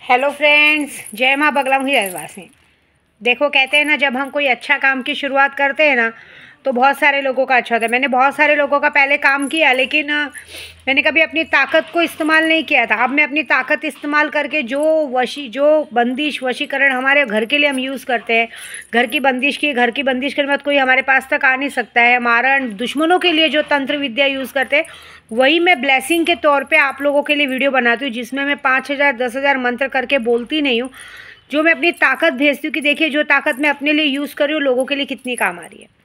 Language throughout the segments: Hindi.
हेलो फ्रेंड्स, जय माँ बगला मुखी रहवासी। देखो, कहते हैं ना, जब हम कोई अच्छा काम की शुरुआत करते हैं ना तो बहुत सारे लोगों का अच्छा होता है। मैंने बहुत सारे लोगों का पहले काम किया, लेकिन मैंने कभी अपनी ताकत को इस्तेमाल नहीं किया था। अब मैं अपनी ताकत इस्तेमाल करके जो बंदिश वशीकरण हमारे घर के लिए हम यूज़ करते हैं, घर की बंदिश के बाद कोई हमारे पास तक आ नहीं सकता है। हमारा दुश्मनों के लिए जो तंत्र विद्या यूज़ करते हैं, वही मैं ब्लेसिंग के तौर पे आप लोगों के लिए वीडियो बनाती हूँ, जिसमें मैं 5000 10,000 मंत्र करके बोलती नहीं हूँ। जो मैं अपनी ताकत भेजती हूँ कि देखिए, जो ताकत मैं अपने लिए यूज़ कर रही हूँ लोगों के लिए कितनी काम आ रही है।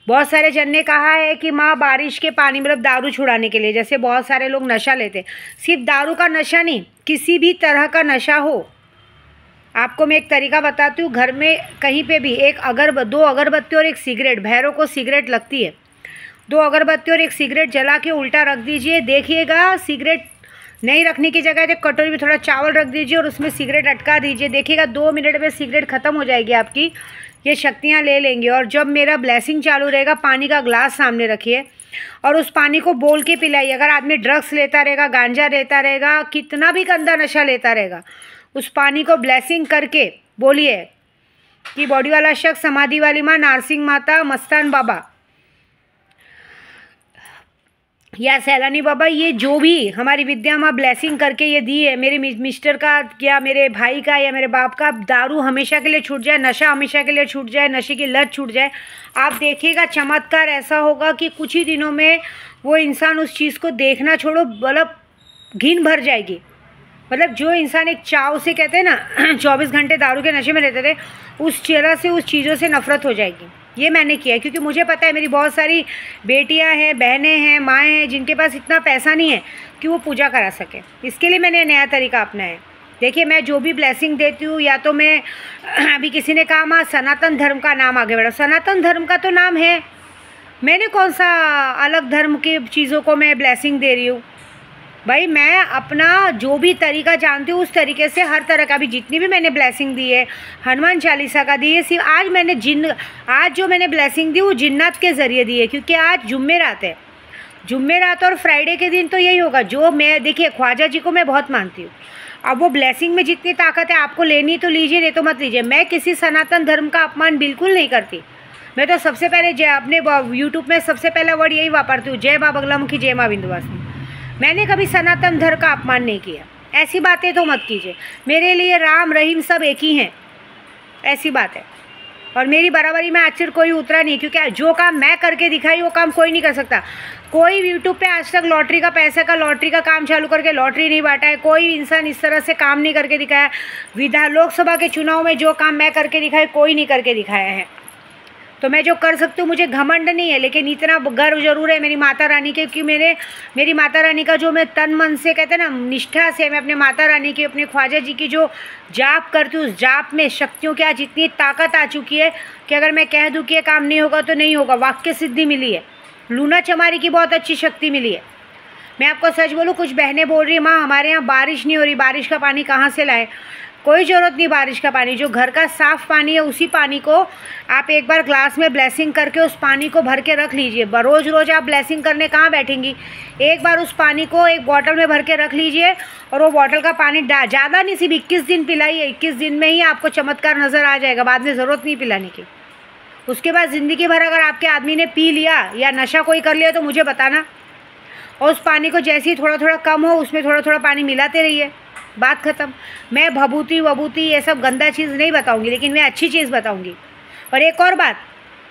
बहुत सारे जन ने कहा है कि माँ, बारिश के पानी मतलब दारू छुड़ाने के लिए, जैसे बहुत सारे लोग नशा लेते, सिर्फ दारू का नशा नहीं, किसी भी तरह का नशा हो। आपको मैं एक तरीका बताती हूँ। घर में कहीं पे भी दो अगरबत्ती और एक सिगरेट, भैरों को सिगरेट लगती है, 2 अगरबत्ती और एक सिगरेट जला के उल्टा रख दीजिए। देखिएगा, सिगरेट नहीं रखने की जगह एक कटोरी में थोड़ा चावल रख दीजिए और उसमें सिगरेट अटका दीजिए। देखिएगा 2 मिनट में सिगरेट ख़त्म हो जाएगी आपकी। ये शक्तियाँ ले लेंगे। और जब मेरा ब्लेसिंग चालू रहेगा, पानी का ग्लास सामने रखिए और उस पानी को बोल के पिलाइए। अगर आदमी ड्रग्स लेता रहेगा, गांजा लेता रहेगा, कितना भी गंदा नशा लेता रहेगा, उस पानी को ब्लेसिंग करके बोलिए कि बॉडी वाला शख्स, समाधि वाली माँ, नारसिंह माता, मस्तान बाबा या सैलानी बाबा, ये जो भी हमारी विद्या माँ ब्लेसिंग करके ये दी है, मेरे मिस्टर का या मेरे भाई का या मेरे बाप का, दारू हमेशा के लिए छूट जाए, नशा हमेशा के लिए छूट जाए, नशे की लत छूट जाए। आप देखिएगा चमत्कार ऐसा होगा कि कुछ ही दिनों में वो इंसान उस चीज़ को देखना छोड़ो, मतलब घिन भर जाएगी। मतलब जो इंसान एक चाव से, कहते हैं ना 24 घंटे दारू के नशे में रहते थे, उस चेहरा से, उस चीज़ों से नफरत हो जाएगी। ये मैंने किया है, क्योंकि मुझे पता है मेरी बहुत सारी बेटियां हैं, बहनें हैं, माएँ हैं, जिनके पास इतना पैसा नहीं है कि वो पूजा करा सके। इसके लिए मैंने नया तरीका अपनाया है। देखिए, मैं जो भी ब्लेसिंग देती हूँ, या तो मैं अभी किसी ने कहा माँ सनातन धर्म का नाम आगे बढ़ा, सनातन धर्म का तो नाम है, मैंने कौन सा अलग धर्म की चीज़ों को मैं ब्लेसिंग दे रही हूँ। भाई, मैं अपना जो भी तरीका जानती हूँ उस तरीके से हर तरह का, भी जितनी भी मैंने ब्लेसिंग दी है, हनुमान चालीसा का दी है, सिर्फ आज जो मैंने ब्लेसिंग दी वो जिन्नात के ज़रिए दी है, क्योंकि आज जुम्मेरात है। जुम्मेरात और फ्राइडे के दिन तो यही होगा। जो मैं, देखिए, ख्वाजा जी को मैं बहुत मानती हूँ। अब वो ब्लेसिंग में जितनी ताकत है, आपको लेनी तो लीजिए, नहीं तो मत लीजिए। मैं किसी सनातन धर्म का अपमान बिल्कुल नहीं करती। मैं तो सबसे पहले अपने यूट्यूब में सबसे पहला वर्ड यही वापरती हूँ, जय माँ बगलामुखी, जय माँ विंध्यवासिनी। मैंने कभी सनातन धर्म का अपमान नहीं किया। ऐसी बातें तो मत कीजिए। मेरे लिए राम रहीम सब एक ही हैं, ऐसी बात है। और मेरी बराबरी में आखिर कोई उतरा नहीं, क्योंकि जो काम मैं करके दिखाई वो काम कोई नहीं कर सकता। कोई यूट्यूब पे आज तक लॉटरी का काम चालू करके लॉटरी नहीं बांटा है। कोई इंसान इस तरह से काम नहीं करके दिखाया। लोकसभा के चुनाव में जो काम मैं करके दिखाई, कोई नहीं करके दिखाया है। तो मैं जो कर सकती हूँ, मुझे घमंड नहीं है, लेकिन इतना गर्व जरूर है मेरी माता रानी के, कि मेरी माता रानी का जो मैं तन मन से, कहते हैं ना, निष्ठा से मैं अपने माता रानी की, अपने ख्वाजा जी की जो जाप करती हूँ, उस जाप में शक्तियों की आज इतनी ताकत आ चुकी है कि अगर मैं कह दूँ कि ये काम नहीं होगा तो नहीं होगा। वाक्य सिद्धि मिली है। लूना चमारी की बहुत अच्छी शक्ति मिली है। मैं आपको सच बोलूँ, कुछ बहनें बोल रही है माँ हमारे यहाँ बारिश नहीं हो रही, बारिश का पानी कहाँ से लाएं। कोई ज़रूरत नहीं बारिश का पानी, जो घर का साफ़ पानी है उसी पानी को आप एक बार ग्लास में ब्लेसिंग करके उस पानी को भर के रख लीजिए। रोज़ रोज़ आप ब्लेसिंग करने कहाँ बैठेंगी। एक बार उस पानी को एक बॉटल में भर के रख लीजिए और वो बॉटल का पानी ज़्यादा नहीं, सिर्फ 21 दिन पिलाइए। 21 दिन में ही आपको चमत्कार नज़र आ जाएगा, बाद में ज़रूरत नहीं पिलाने की। उसके बाद ज़िंदगी भर अगर आपके आदमी ने पी लिया या नशा कोई कर लिया तो मुझे बताना, और उस पानी को जैसे ही थोड़ा थोड़ा कम हो, उसमें थोड़ा थोड़ा पानी मिलाते रहिए। बात ख़त्म। मैं भभूति वभूति ये सब गंदा चीज़ नहीं बताऊंगी, लेकिन मैं अच्छी चीज़ बताऊंगी। और एक और बात,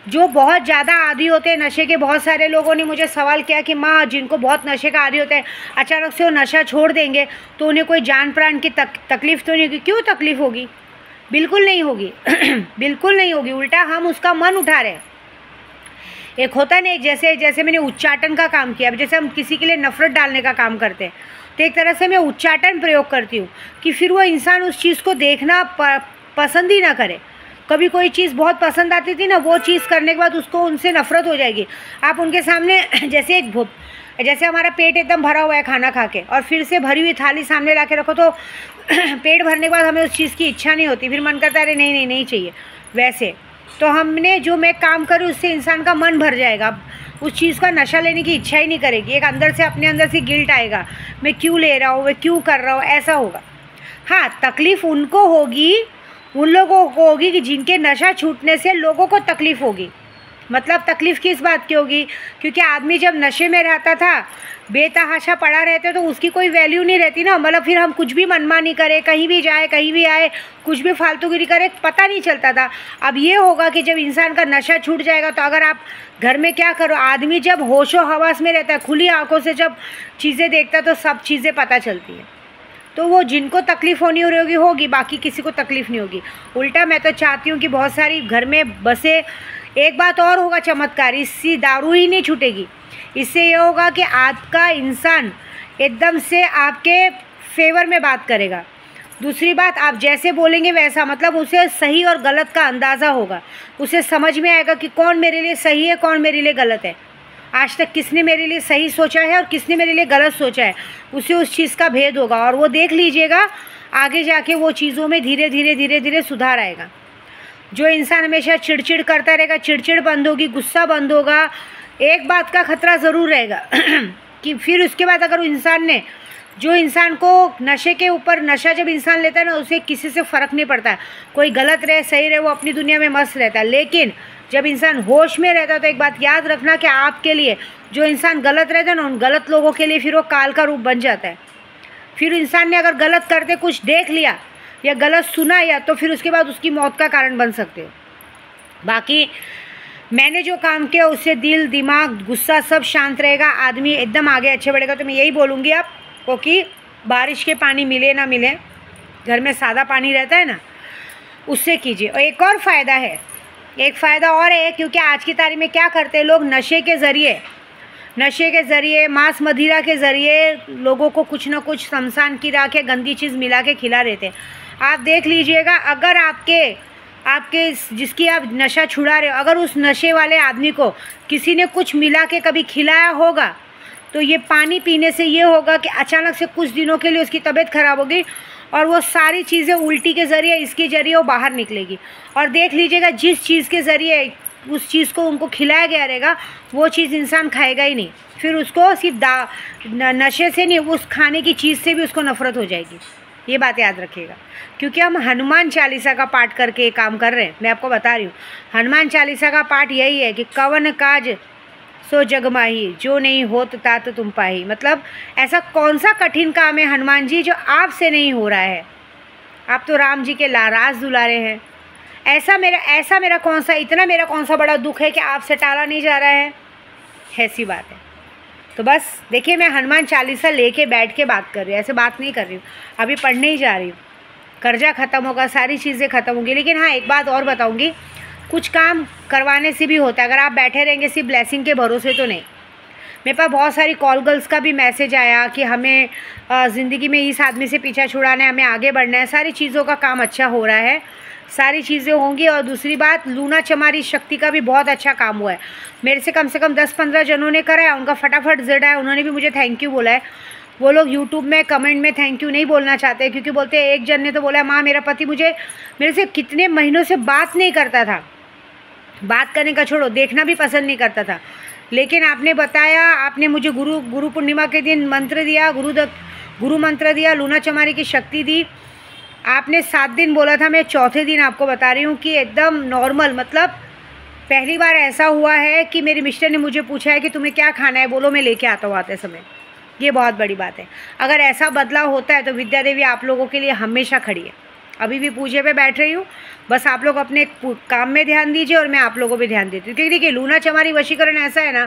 जो बहुत ज़्यादा आदी होते हैं नशे के, बहुत सारे लोगों ने मुझे सवाल किया कि माँ, जिनको बहुत नशे का आदी होता है, अचानक से वो नशा छोड़ देंगे तो उन्हें कोई जान प्राण की तकलीफ़ तो नहीं होगी। क्यों तकलीफ़ होगी? बिल्कुल नहीं होगी। बिल्कुल नहीं होगी। उल्टा हम उसका मन उठा रहे हैं। एक होता नहीं, जैसे मैंने उच्चाटन का काम किया, जैसे हम किसी के लिए नफरत डालने का काम करते हैं, तो एक तरह से मैं उच्चाटन प्रयोग करती हूँ कि फिर वो इंसान उस चीज़ को देखना पसंद ही ना करे। कभी कोई चीज़ बहुत पसंद आती थी ना, वो चीज़ करने के बाद उसको उनसे नफरत हो जाएगी। आप उनके सामने जैसे हमारा पेट एकदम भरा हुआ है खाना खा के, और फिर से भरी हुई थाली सामने ला के रखो तो पेट भरने के बाद हमें उस चीज़ की इच्छा नहीं होती, फिर मन करता है अरे नहीं चाहिए। वैसे तो हमने जो मैं काम करूँ उससे इंसान का मन भर जाएगा, उस चीज़ का नशा लेने की इच्छा ही नहीं करेगी। एक अंदर से, अपने अंदर से गिल्ट आएगा, मैं क्यों ले रहा हूँ, मैं क्यों कर रहा हूँ, ऐसा होगा। हाँ, तकलीफ़ उनको होगी, उन लोगों को होगी कि जिनके नशा छूटने से लोगों को तकलीफ़ होगी। मतलब तकलीफ़ किस बात की होगी? क्योंकि आदमी जब नशे में रहता था, बेतहाशा पड़ा रहते तो उसकी कोई वैल्यू नहीं रहती ना। मतलब फिर हम कुछ भी मनमानी करें, कहीं भी जाए, कहीं भी आए, कुछ भी फालतूगिरी करें, पता नहीं चलता था। अब ये होगा कि जब इंसान का नशा छूट जाएगा तो अगर आप घर में क्या करो, आदमी जब होशो हवास में रहता है, खुली आँखों से जब चीज़ें देखता है तो सब चीज़ें पता चलती हैं। तो वो जिनको तकलीफ़ होनी हो रही होगी, बाकी किसी को तकलीफ़ नहीं होगी। उल्टा मैं तो चाहती हूँ कि बहुत सारी घर में बसे। एक बात और होगा चमत्कार, इससे दारू ही नहीं छूटेगी। इससे ये होगा कि आपका इंसान एकदम से आपके फेवर में बात करेगा। दूसरी बात, आप जैसे बोलेंगे वैसा, मतलब उसे सही और गलत का अंदाज़ा होगा। उसे समझ में आएगा कि कौन मेरे लिए सही है, कौन मेरे लिए गलत है। आज तक किसने मेरे लिए सही सोचा है और किसने मेरे लिए गलत सोचा है, उसे उस चीज़ का भेद होगा। और वो देख लीजिएगा आगे जाके वो चीज़ों में धीरे धीरे सुधार आएगा। जो इंसान हमेशा चिड़चिड़ करता रहेगा, चिड़चिड़ बंद होगी, गुस्सा बंद होगा। एक बात का खतरा ज़रूर रहेगा कि फिर उसके बाद अगर जो इंसान को नशे के ऊपर, नशा जब इंसान लेता है ना, उसे किसी से फ़र्क नहीं पड़ता है, कोई गलत रहे सही रहे, वो अपनी दुनिया में मस्त रहता है। लेकिन जब इंसान होश में रहता है तो एक बात याद रखना कि आपके लिए जो इंसान गलत रहता है ना, उन गलत लोगों के लिए फिर वो काल का रूप बन जाता है। फिर इंसान ने अगर गलत करते कुछ देख लिया या गलत सुना या, तो फिर उसके बाद उसकी मौत का कारण बन सकते हो। बाकी मैंने जो काम किया उससे दिल, दिमाग, गुस्सा सब शांत रहेगा, आदमी एकदम आगे अच्छे बढ़ेगा। तो मैं यही बोलूँगी आपको कि बारिश के पानी मिले ना मिले, घर में सादा पानी रहता है ना, उससे कीजिए। और एक और फ़ायदा है, एक फ़ायदा और है, क्योंकि आज की तारीख में क्या करते हैं लोग, नशे के ज़रिए, मांस मदिरा के ज़रिए लोगों को कुछ ना कुछ शमशान की राख के गंदी चीज़ मिला के खिला देते हैं। आप देख लीजिएगा, अगर आपके जिसकी आप नशा छुड़ा रहे हो, अगर उस नशे वाले आदमी को किसी ने कुछ मिला के कभी खिलाया होगा, तो ये पानी पीने से ये होगा कि अचानक से कुछ दिनों के लिए उसकी तबीयत ख़राब होगी और वो सारी चीज़ें उल्टी के ज़रिए, इसके ज़रिए वो बाहर निकलेगी। और देख लीजिएगा, जिस चीज़ के ज़रिए उस चीज़ को उनको खिलाया गया रहेगा, वो चीज़ इंसान खाएगा ही नहीं। फिर उसको सिर्फ नशे से नहीं, उस खाने की चीज़ से भी उसको नफ़रत हो जाएगी। ये बात याद रखिएगा, क्योंकि हम हनुमान चालीसा का पाठ करके ये काम कर रहे हैं। मैं आपको बता रही हूँ, हनुमान चालीसा का पाठ यही है कि कवन काज सो जग माही, जो नहीं होत तात तुम पाही। मतलब ऐसा कौन सा कठिन काम है हनुमान जी जो आपसे नहीं हो रहा है? आप तो राम जी के लाराज दुलारे हैं। ऐसा मेरा कौन सा बड़ा दुख है कि आपसे टाला नहीं जा रहा है? ऐसी बात है। तो बस देखिए, मैं हनुमान चालीसा लेके बैठ के बात कर रही हूँ, ऐसे बात नहीं कर रही हूँ। अभी पढ़ने ही जा रही हूँ, कर्जा ख़त्म होगा, सारी चीज़ें ख़त्म होंगी। लेकिन हाँ, एक बात और बताऊँगी, कुछ काम करवाने से भी होता है। अगर आप बैठे रहेंगे सिर्फ ब्लेसिंग के भरोसे तो नहीं। मेरे पास बहुत सारी कॉल गर्ल्स का भी मैसेज आया कि हमें ज़िंदगी में इस आदमी से पीछा छुड़ाना है, हमें आगे बढ़ना है, सारी चीज़ों का काम अच्छा हो रहा है, सारी चीज़ें होंगी। और दूसरी बात, लूना चमारी शक्ति का भी बहुत अच्छा काम हुआ है। मेरे से कम 10-15 जनों ने करा है, उनका फटाफट रिजल्ट आया, उन्होंने भी मुझे थैंक यू बोला है। वो लोग यूट्यूब में कमेंट में थैंक यू नहीं बोलना चाहते, क्योंकि बोलते हैं, एक जन ने तो बोला, माँ मेरा पति मेरे से कितने महीनों से बात नहीं करता था, बात करने का छोड़ो, देखना भी पसंद नहीं करता था। लेकिन आपने बताया, आपने मुझे गुरु पूर्णिमा के दिन मंत्र दिया, गुरु मंत्र दिया, लूना चमारी की शक्ति दी। आपने 7 दिन बोला था, मैं चौथे दिन आपको बता रही हूँ कि एकदम नॉर्मल। मतलब पहली बार ऐसा हुआ है कि मेरे मिस्टर ने मुझे पूछा है कि तुम्हें क्या खाना है, बोलो मैं लेके आता हूँ आते समय। ये बहुत बड़ी बात है। अगर ऐसा बदलाव होता है तो विद्या देवी आप लोगों के लिए हमेशा खड़ी है। अभी भी पूजे पे बैठ रही हूँ, बस आप लोग अपने काम में ध्यान दीजिए और मैं आप लोगों पे ध्यान देती हूँ। क्योंकि देखिए, लूना चमारी वशीकरण ऐसा है ना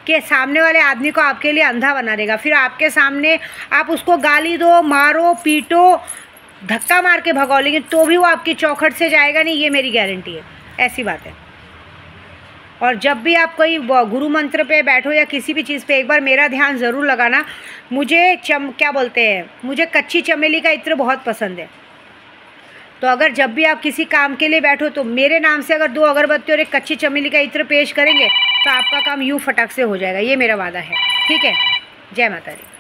कि सामने वाले आदमी को आपके लिए अंधा बना देगा। फिर आपके सामने आप उसको गाली दो, मारो, पीटो, धक्का मार के भगाओ, लेकिन तो भी वो आपकी चौखट से जाएगा नहीं, ये मेरी गारंटी है। ऐसी बात है। और जब भी आप कोई गुरु मंत्र पे बैठो या किसी भी चीज़ पे, एक बार मेरा ध्यान ज़रूर लगाना। मुझे मुझे कच्ची चमेली का इत्र बहुत पसंद है। तो अगर जब भी आप किसी काम के लिए बैठो तो मेरे नाम से अगर 2 अगरबत्ती और एक कच्ची चमेली का इत्र पेश करेंगे तो आपका काम यूँ फटाक से हो जाएगा। ये मेरा वादा है। ठीक है। जय माता दी।